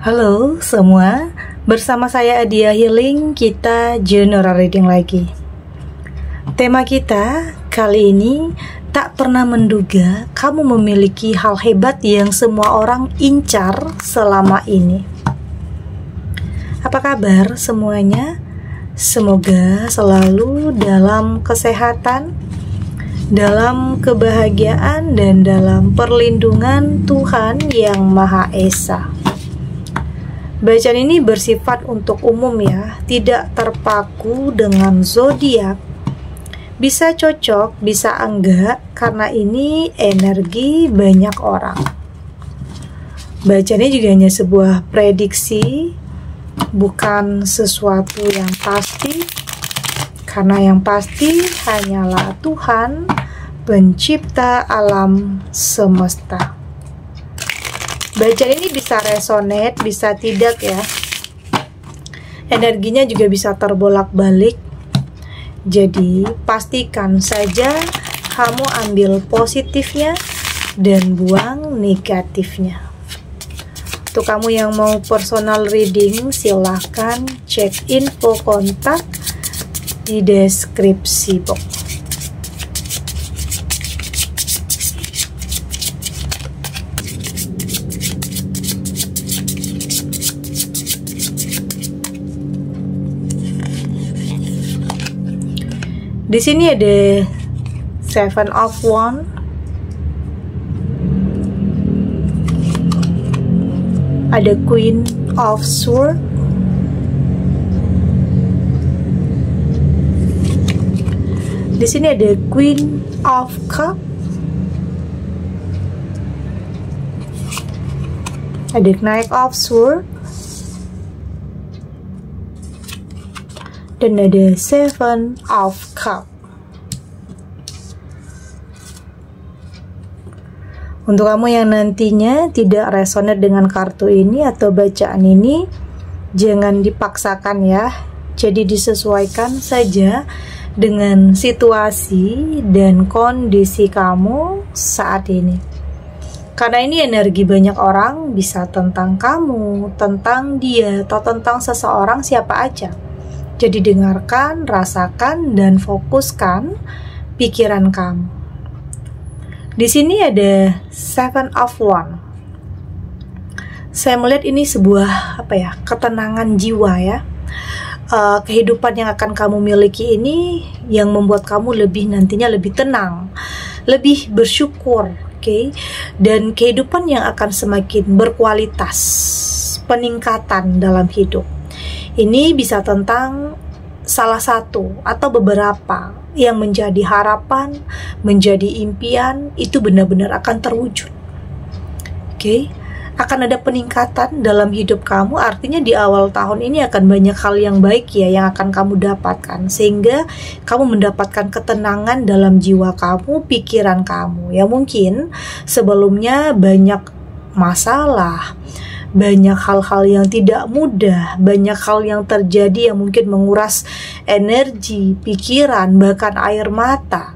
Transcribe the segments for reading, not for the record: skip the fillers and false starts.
Halo semua, bersama saya Adia Healing, kita general reading lagi. Tema kita kali ini, tak pernah menduga kamu memiliki hal hebat yang semua orang incar selama ini. Apa kabar semuanya? Semoga selalu dalam kesehatan, dalam kebahagiaan, dan dalam perlindungan Tuhan Yang Maha Esa. Bacaan ini bersifat untuk umum ya, tidak terpaku dengan zodiak. Bisa cocok, bisa enggak, karena ini energi banyak orang. Bacaan ini juga hanya sebuah prediksi, bukan sesuatu yang pasti, karena yang pasti hanyalah Tuhan, pencipta alam semesta. Bacaan ini bisa resonate, bisa tidak ya. Energinya juga bisa terbolak-balik. Jadi pastikan saja kamu ambil positifnya dan buang negatifnya. Untuk kamu yang mau personal reading, silahkan cek info kontak di deskripsi box. Di sini ada Seven of Wands, ada Queen of Swords, di sini ada Queen of Cups, ada Knight of Swords, dan ada Seven of Cups. Untuk kamu yang nantinya tidak resonate dengan kartu ini atau bacaan ini, jangan dipaksakan ya. Jadi disesuaikan saja dengan situasi dan kondisi kamu saat ini. Karena ini energi banyak orang, bisa tentang kamu, tentang dia, atau tentang seseorang siapa aja. Jadi dengarkan, rasakan, dan fokuskan pikiran kamu. Di sini ada Seven of Wands. Saya melihat ini sebuah ketenangan jiwa ya. Kehidupan yang akan kamu miliki ini yang membuat kamu nantinya lebih tenang, lebih bersyukur, oke? Dan kehidupan yang akan semakin berkualitas, peningkatan dalam hidup. Ini bisa tentang salah satu atau beberapa yang menjadi harapan, menjadi impian, itu benar-benar akan terwujud. Oke, akan ada peningkatan dalam hidup kamu, artinya di awal tahun ini akan banyak hal yang baik ya yang akan kamu dapatkan, sehingga kamu mendapatkan ketenangan dalam jiwa kamu, pikiran kamu. Ya mungkin sebelumnya banyak masalah, banyak hal-hal yang tidak mudah, banyak hal yang terjadi yang mungkin menguras energi, pikiran, bahkan air mata.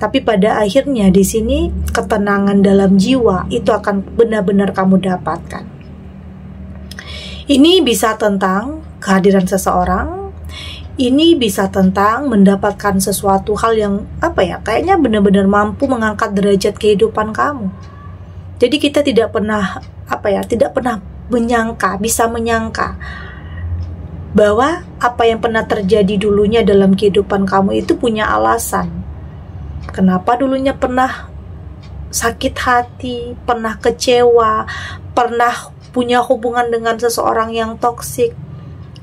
Tapi pada akhirnya di sini ketenangan dalam jiwa itu akan benar-benar kamu dapatkan. Ini bisa tentang kehadiran seseorang, ini bisa tentang mendapatkan sesuatu hal yang kayaknya benar-benar mampu mengangkat derajat kehidupan kamu. Jadi kita tidak pernah bisa menyangka bahwa apa yang pernah terjadi dulunya dalam kehidupan kamu itu punya alasan. Kenapa dulunya pernah sakit hati, pernah kecewa, pernah punya hubungan dengan seseorang yang toksik.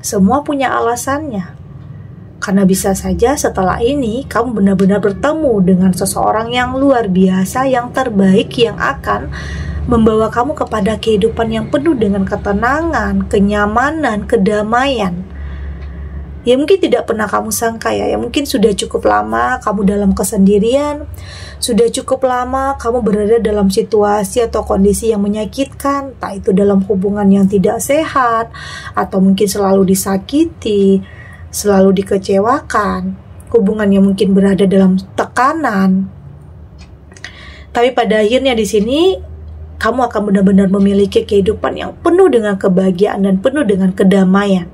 Semua punya alasannya. Karena bisa saja setelah ini kamu benar-benar bertemu dengan seseorang yang luar biasa, yang terbaik, yang akan membawa kamu kepada kehidupan yang penuh dengan ketenangan, kenyamanan, kedamaian. Ya mungkin tidak pernah kamu sangka ya mungkin sudah cukup lama kamu dalam kesendirian, sudah cukup lama kamu berada dalam situasi atau kondisi yang menyakitkan, entah itu dalam hubungan yang tidak sehat, atau mungkin selalu disakiti, selalu dikecewakan, hubungan yang mungkin berada dalam tekanan. Tapi pada akhirnya di sini kamu akan benar-benar memiliki kehidupan yang penuh dengan kebahagiaan dan penuh dengan kedamaian.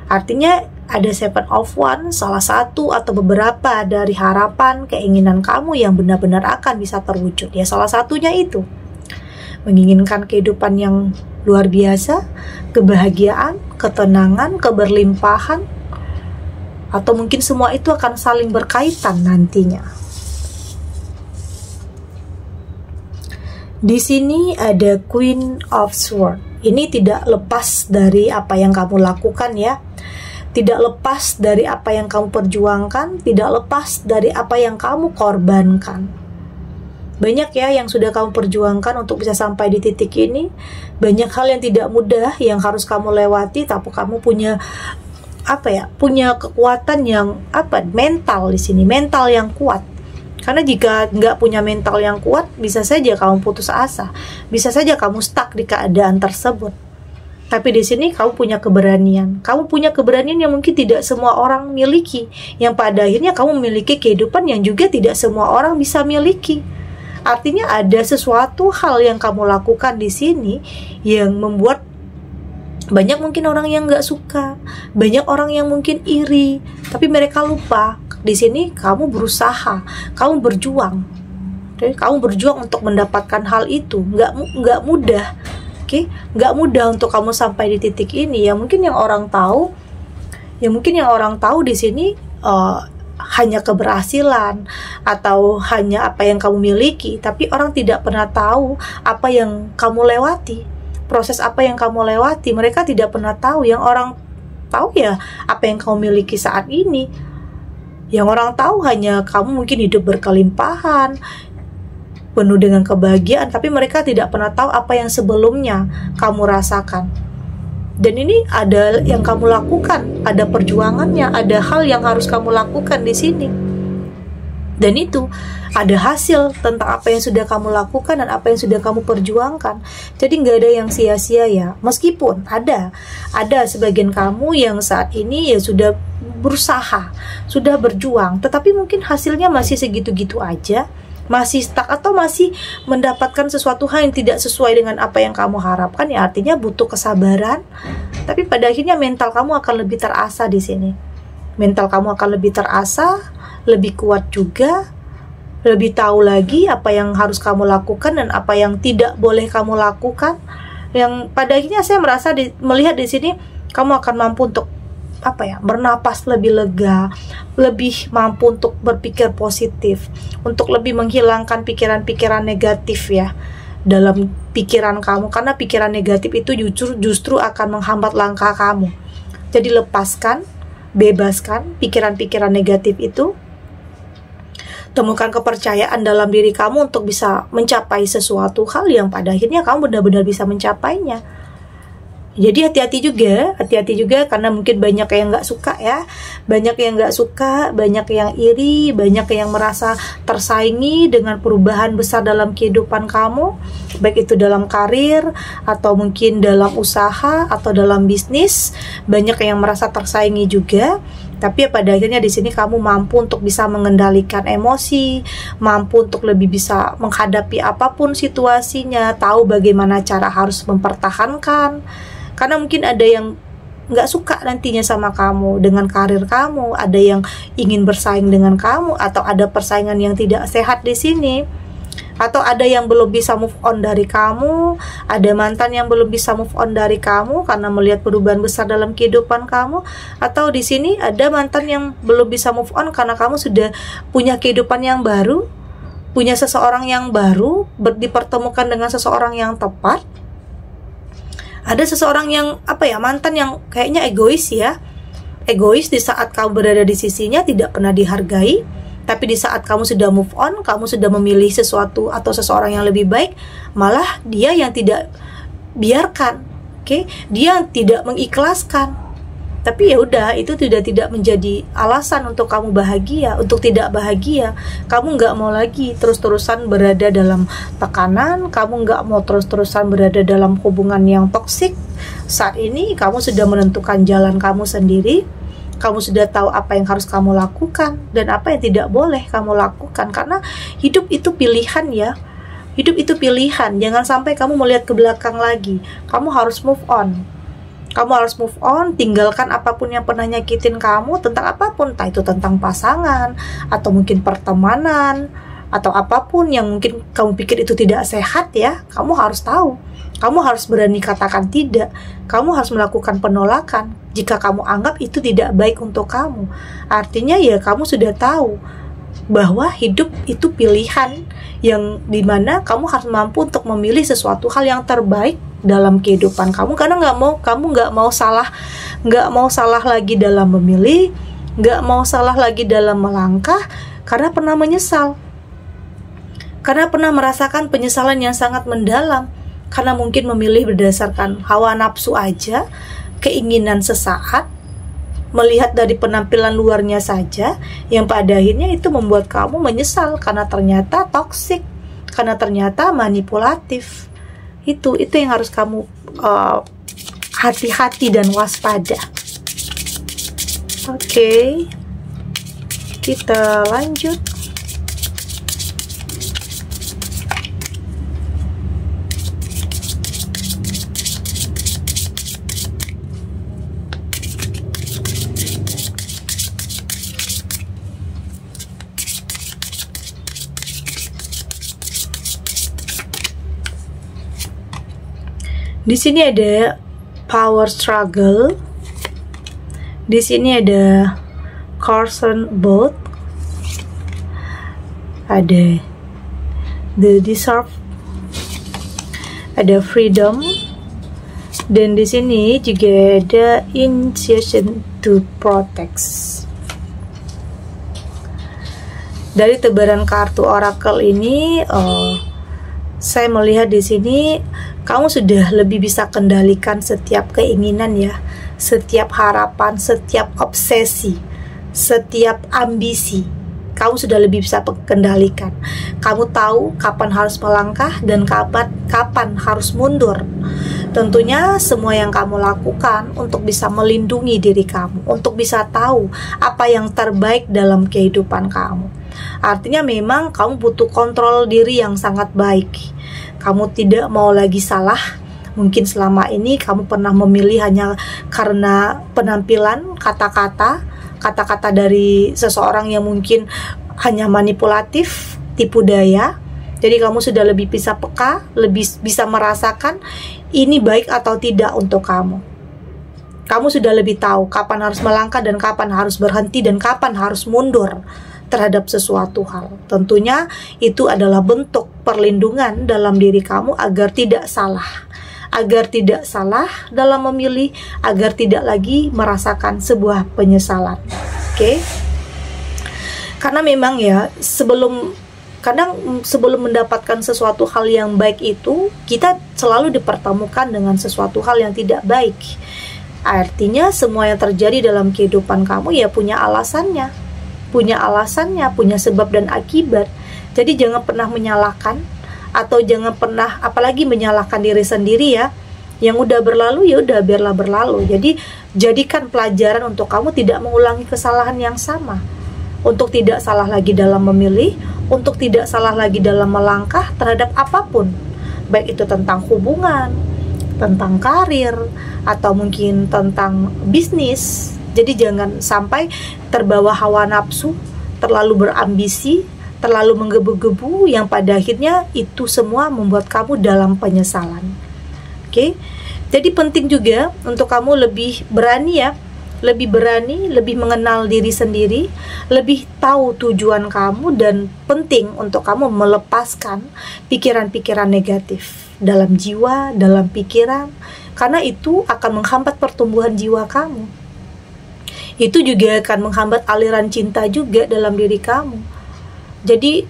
Artinya ada 7 of Wands, salah satu atau beberapa dari harapan, keinginan kamu yang benar-benar akan bisa terwujud. Ya, salah satunya itu menginginkan kehidupan yang luar biasa, kebahagiaan, ketenangan, keberlimpahan, atau mungkin semua itu akan saling berkaitan nantinya. Di sini ada Queen of Swords. Ini tidak lepas dari apa yang kamu lakukan ya. Tidak lepas dari apa yang kamu perjuangkan, tidak lepas dari apa yang kamu korbankan. Banyak ya yang sudah kamu perjuangkan untuk bisa sampai di titik ini. Banyak hal yang tidak mudah yang harus kamu lewati, tapi kamu punya punya kekuatan yang mental di sini, mental yang kuat. Karena jika nggak punya mental yang kuat, bisa saja kamu putus asa, bisa saja kamu stuck di keadaan tersebut. Tapi di sini kamu punya keberanian. Kamu punya keberanian yang mungkin tidak semua orang miliki. Yang pada akhirnya kamu memiliki kehidupan yang juga tidak semua orang bisa miliki. Artinya ada sesuatu hal yang kamu lakukan di sini yang membuat banyak mungkin orang yang nggak suka, banyak orang yang mungkin iri, tapi mereka lupa. Di sini kamu berusaha, kamu berjuang. Oke, kamu berjuang untuk mendapatkan hal itu. Nggak mudah. Oke, nggak mudah untuk kamu sampai di titik ini. Ya mungkin yang orang tahu di sini hanya keberhasilan atau hanya apa yang kamu miliki, tapi orang tidak pernah tahu apa yang kamu lewati, proses apa yang kamu lewati. Mereka tidak pernah tahu. Yang orang tahu ya apa yang kamu miliki saat ini. Yang orang tahu hanya kamu mungkin hidup berkelimpahan, penuh dengan kebahagiaan, tapi mereka tidak pernah tahu apa yang sebelumnya kamu rasakan. Dan ini ada yang kamu lakukan, ada perjuangannya, ada hal yang harus kamu lakukan di sini. Dan itu ada hasil tentang apa yang sudah kamu lakukan dan apa yang sudah kamu perjuangkan. Jadi nggak ada yang sia-sia ya. Meskipun ada sebagian kamu yang saat ini ya sudah berusaha, sudah berjuang, tetapi mungkin hasilnya masih segitu-gitu aja, masih stuck atau masih mendapatkan sesuatu hal yang tidak sesuai dengan apa yang kamu harapkan. Ya artinya butuh kesabaran. Tapi pada akhirnya mental kamu akan lebih terasa di sini. Mental kamu akan lebih terasa, lebih kuat juga, lebih tahu lagi apa yang harus kamu lakukan dan apa yang tidak boleh kamu lakukan. Yang pada akhirnya saya melihat di sini kamu akan mampu untuk bernapas lebih lega, lebih mampu untuk berpikir positif, untuk lebih menghilangkan pikiran-pikiran negatif ya dalam pikiran kamu, karena pikiran negatif itu justru akan menghambat langkah kamu. Jadi lepaskan, bebaskan pikiran-pikiran negatif itu, temukan kepercayaan dalam diri kamu untuk bisa mencapai sesuatu hal yang pada akhirnya kamu benar-benar bisa mencapainya. Jadi hati-hati juga karena mungkin banyak yang nggak suka ya, banyak yang nggak suka, banyak yang iri, banyak yang merasa tersaingi dengan perubahan besar dalam kehidupan kamu, baik itu dalam karir atau mungkin dalam usaha atau dalam bisnis. Banyak yang merasa tersaingi juga, tapi pada akhirnya di sini kamu mampu untuk bisa mengendalikan emosi, mampu untuk lebih bisa menghadapi apapun situasinya, tahu bagaimana cara harus mempertahankan. Karena mungkin ada yang nggak suka nantinya sama kamu dengan karir kamu, ada yang ingin bersaing dengan kamu, atau ada persaingan yang tidak sehat di sini, atau ada yang belum bisa move on dari kamu, ada mantan yang belum bisa move on dari kamu karena melihat perubahan besar dalam kehidupan kamu, atau di sini ada mantan yang belum bisa move on karena kamu sudah punya kehidupan yang baru, punya seseorang yang baru, dipertemukan dengan seseorang yang tepat. Ada seseorang yang mantan yang kayaknya egois ya. Egois di saat kamu berada di sisinya, tidak pernah dihargai. Tapi di saat kamu sudah move on, kamu sudah memilih sesuatu atau seseorang yang lebih baik, malah dia yang tidak biarkan. Dia tidak mengikhlaskan. Tapi ya udah, itu tidak menjadi alasan untuk kamu bahagia, untuk tidak bahagia. Kamu nggak mau lagi terus-terusan berada dalam tekanan, kamu nggak mau terus-terusan berada dalam hubungan yang toksik. Saat ini kamu sudah menentukan jalan kamu sendiri, kamu sudah tahu apa yang harus kamu lakukan dan apa yang tidak boleh kamu lakukan. Karena hidup itu pilihan ya. Hidup itu pilihan. Jangan sampai kamu melihat ke belakang lagi. Kamu harus move on. Kamu harus move on, tinggalkan apapun yang pernah nyakitin kamu, tentang apapun, entah itu tentang pasangan, atau mungkin pertemanan, atau apapun yang mungkin kamu pikir itu tidak sehat ya. Kamu harus tahu, kamu harus berani katakan tidak. Kamu harus melakukan penolakan jika kamu anggap itu tidak baik untuk kamu. Artinya ya kamu sudah tahu bahwa hidup itu pilihan, yang dimana kamu harus mampu untuk memilih sesuatu hal yang terbaik dalam kehidupan kamu, karena kamu nggak mau salah lagi dalam memilih, nggak mau salah lagi dalam melangkah, karena pernah menyesal, karena pernah merasakan penyesalan yang sangat mendalam, karena mungkin memilih berdasarkan hawa nafsu aja, keinginan sesaat, melihat dari penampilan luarnya saja, yang pada akhirnya itu membuat kamu menyesal karena ternyata toksik, karena ternyata manipulatif. Itu yang harus kamu hati-hati dan waspada. Oke, kita lanjut. Di sini ada power struggle. Di sini ada Carson boat. Ada the deserve. Ada freedom. Dan di sini juga ada initiation to protect. Dari tebaran kartu oracle ini, saya melihat di sini kamu sudah lebih bisa kendalikan setiap keinginan ya, setiap harapan, setiap obsesi, setiap ambisi. Kamu sudah lebih bisa kendalikan. Kamu tahu kapan harus melangkah dan kapan harus mundur. Tentunya semua yang kamu lakukan untuk bisa melindungi diri kamu, untuk bisa tahu apa yang terbaik dalam kehidupan kamu. Artinya memang kamu butuh kontrol diri yang sangat baik. Kamu tidak mau lagi salah. Mungkin selama ini kamu pernah memilih hanya karena penampilan, kata-kata dari seseorang yang mungkin hanya manipulatif, tipu daya. Jadi kamu sudah lebih bisa peka, lebih bisa merasakan ini baik atau tidak untuk kamu. Kamu sudah lebih tahu kapan harus melangkah dan kapan harus berhenti dan kapan harus mundur terhadap sesuatu hal. Tentunya itu adalah bentuk perlindungan dalam diri kamu agar tidak salah. Agar tidak salah dalam memilih, agar tidak lagi merasakan sebuah penyesalan. Oke? Karena memang ya, sebelum mendapatkan sesuatu hal yang baik itu, kita selalu dipertemukan dengan sesuatu hal yang tidak baik. Artinya semua yang terjadi dalam kehidupan kamu ya punya alasannya, punya sebab dan akibat. Jadi jangan pernah menyalahkan, atau jangan pernah apalagi menyalahkan diri sendiri ya. Yang udah berlalu ya udah, biarlah berlalu. Jadi jadikan pelajaran untuk kamu tidak mengulangi kesalahan yang sama, untuk tidak salah lagi dalam memilih, untuk tidak salah lagi dalam melangkah terhadap apapun, baik itu tentang hubungan, tentang karir, atau mungkin tentang bisnis. Jadi jangan sampai terbawa hawa nafsu, terlalu berambisi, terlalu menggebu-gebu, yang pada akhirnya itu semua membuat kamu dalam penyesalan. Oke? Jadi penting juga untuk kamu lebih berani ya, lebih mengenal diri sendiri, lebih tahu tujuan kamu, dan penting untuk kamu melepaskan pikiran-pikiran negatif dalam jiwa, dalam pikiran, karena itu akan menghambat pertumbuhan jiwa kamu. Itu juga akan menghambat aliran cinta juga dalam diri kamu. Jadi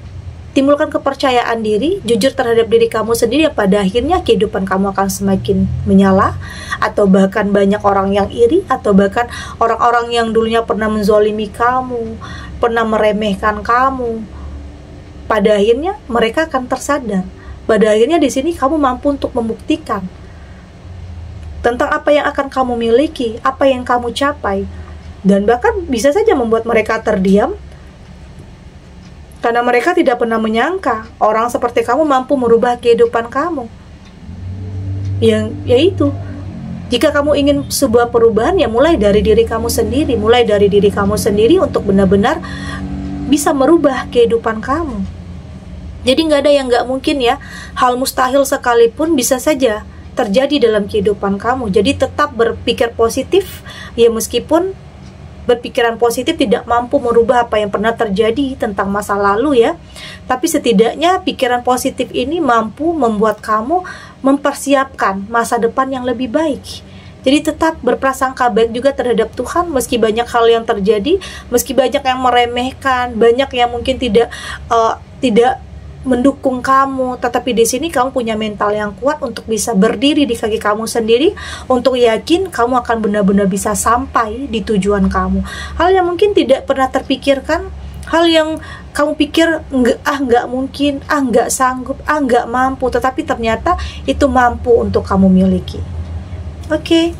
timbulkan kepercayaan diri, jujur terhadap diri kamu sendiri, yang pada akhirnya kehidupan kamu akan semakin menyala, atau bahkan banyak orang yang iri, atau bahkan orang-orang yang dulunya pernah menzolimi kamu, pernah meremehkan kamu, pada akhirnya mereka akan tersadar. Pada akhirnya di sini kamu mampu untuk membuktikan tentang apa yang akan kamu miliki, apa yang kamu capai, dan bahkan bisa saja membuat mereka terdiam Karena mereka tidak pernah menyangka orang seperti kamu mampu merubah kehidupan kamu. Yaitu, jika kamu ingin sebuah perubahan, ya mulai dari diri kamu sendiri. Mulai dari diri kamu sendiri untuk benar-benar bisa merubah kehidupan kamu. Jadi nggak ada yang nggak mungkin ya. Hal mustahil sekalipun bisa saja terjadi dalam kehidupan kamu. Jadi tetap berpikir positif, ya meskipun berpikiran positif tidak mampu merubah apa yang pernah terjadi tentang masa lalu ya. Tapi setidaknya pikiran positif ini mampu membuat kamu mempersiapkan masa depan yang lebih baik. Jadi tetap berprasangka baik juga terhadap Tuhan, meski banyak hal yang terjadi, meski banyak yang meremehkan, banyak yang mungkin tidak mendukung kamu, tetapi di sini kamu punya mental yang kuat untuk bisa berdiri di kaki kamu sendiri, untuk yakin kamu akan benar-benar bisa sampai di tujuan kamu. Hal yang mungkin tidak pernah terpikirkan, hal yang kamu pikir nggak mungkin, nggak sanggup, nggak mampu, tetapi ternyata itu mampu untuk kamu miliki. Oke.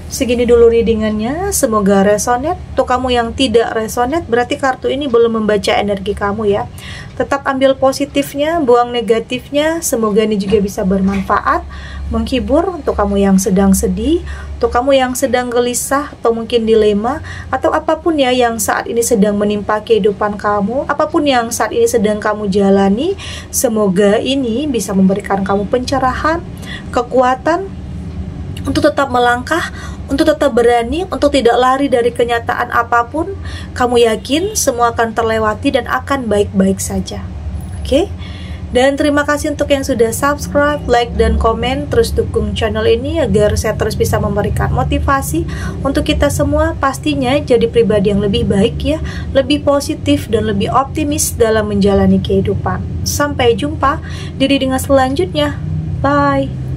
Segini dulu readingannya, semoga resonate. Untuk kamu yang tidak resonate, berarti kartu ini belum membaca energi kamu ya. Tetap ambil positifnya, buang negatifnya. Semoga ini juga bisa bermanfaat, menghibur untuk kamu yang sedang sedih, untuk kamu yang sedang gelisah atau mungkin dilema, atau apapun ya yang saat ini sedang menimpa kehidupan kamu, apapun yang saat ini sedang kamu jalani. Semoga ini bisa memberikan kamu pencerahan, kekuatan untuk tetap melangkah, untuk tetap berani, untuk tidak lari dari kenyataan apapun. Kamu yakin semua akan terlewati dan akan baik-baik saja. Oke? Dan terima kasih untuk yang sudah subscribe, like, dan komen. Terus dukung channel ini agar saya terus bisa memberikan motivasi untuk kita semua pastinya jadi pribadi yang lebih baik ya, lebih positif dan lebih optimis dalam menjalani kehidupan. Sampai jumpa di readingan selanjutnya. Bye!